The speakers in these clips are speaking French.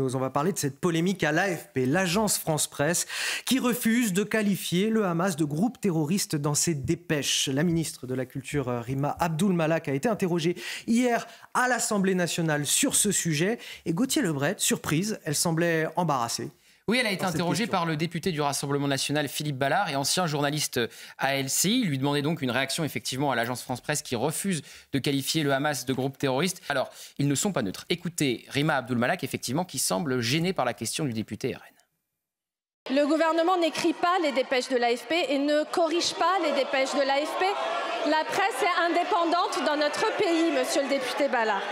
On va parler de cette polémique à l'AFP, l'agence France-Presse, qui refuse de qualifier le Hamas de groupe terroriste dans ses dépêches. La ministre de la Culture, Rima Abdul-Malak, a été interrogée hier à l'Assemblée nationale sur ce sujet. Et Gauthier Lebret, surprise, elle semblait embarrassée. Oui, elle a été interrogée par le député du Rassemblement national, Philippe Ballard, et ancien journaliste à LCI. Il lui demandait donc une réaction effectivement à l'agence France-Presse qui refuse de qualifier le Hamas de groupe terroriste. Alors, ils ne sont pas neutres. Écoutez Rima Abdul-Malak, effectivement, qui semble gênée par la question du député RN. Le gouvernement n'écrit pas les dépêches de l'AFP et ne corrige pas les dépêches de l'AFP. La presse est indépendante dans notre pays, monsieur le député Ballard.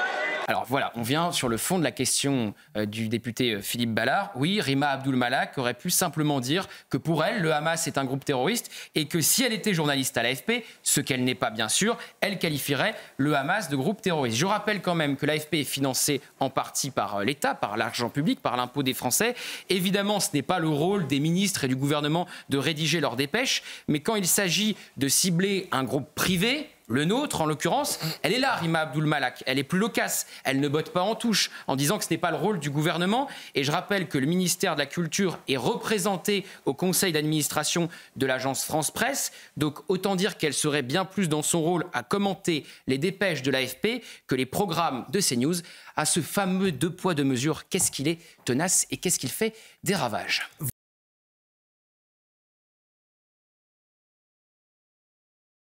Alors voilà, on vient sur le fond de la question du député Philippe Ballard. Oui, Rima Abdul-Malak aurait pu simplement dire que pour elle, le Hamas est un groupe terroriste et que si elle était journaliste à l'AFP, ce qu'elle n'est pas bien sûr, elle qualifierait le Hamas de groupe terroriste. Je rappelle quand même que l'AFP est financée en partie par l'État, par l'argent public, par l'impôt des Français. Évidemment, ce n'est pas le rôle des ministres et du gouvernement de rédiger leurs dépêches, mais quand il s'agit de cibler un groupe privé, le nôtre, en l'occurrence, elle est là, Rima Abdul-Malak. Elle est plus loquace. Elle ne botte pas en touche en disant que ce n'est pas le rôle du gouvernement. Et je rappelle que le ministère de la Culture est représenté au conseil d'administration de l'agence France-Presse. Donc autant dire qu'elle serait bien plus dans son rôle à commenter les dépêches de l'AFP que les programmes de CNews. À ce fameux deux poids deux mesures, qu'est-ce qu'il est tenace et qu'est-ce qu'il fait des ravages.